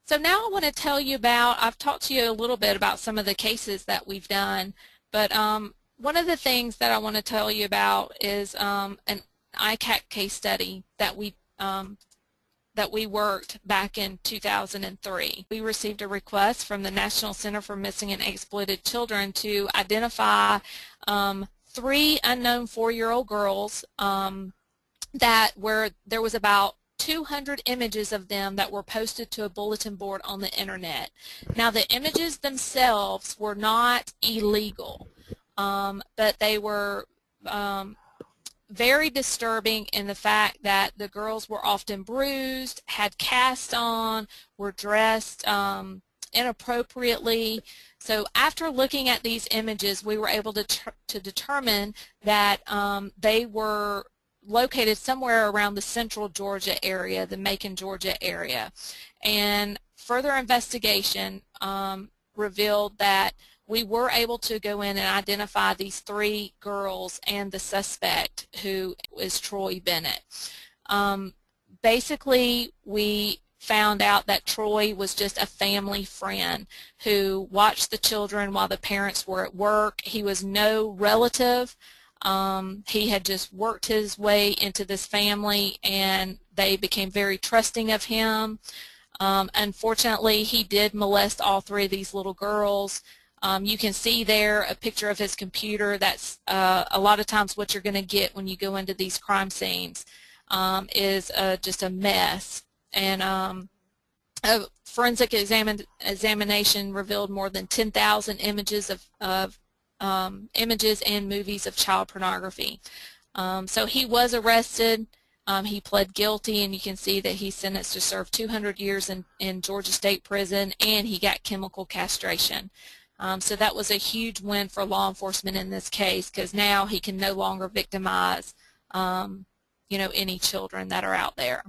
So now I want to tell you about, I've talked to you a little bit about some of the cases that we've done, but one of the things that I want to tell you about is an ICAC case study that we worked back in 2003. We received a request from the National Center for Missing and Exploited Children to identify 3 unknown 4-year-old girls that there was about 200 images of them that were posted to a bulletin board on the internet. Now the images themselves were not illegal, but they were very disturbing in the fact that the girls were often bruised, had casts on, were dressed inappropriately. So after looking at these images, we were able to determine that they were located somewhere around the central Georgia area, the Macon, Georgia area. And further investigation revealed that we were able to go in and identify these 3 girls and the suspect, who is Troy Bennett. Basically, we found out that Troy was just a family friend who watched the children while the parents were at work. He was no relative. He had just worked his way into this family, and they became very trusting of him. Unfortunately, he did molest all 3 of these little girls. You can see there a picture of his computer. That's a lot of times what you're going to get when you go into these crime scenes, is just a mess. And a forensic examination revealed more than 10,000 images of images and movies of child pornography. So he was arrested. He pled guilty, and you can see that he's sentenced to serve 200 years in Georgia State Prison, and he got chemical castration. So that was a huge win for law enforcement in this case, because now he can no longer victimize any children that are out there.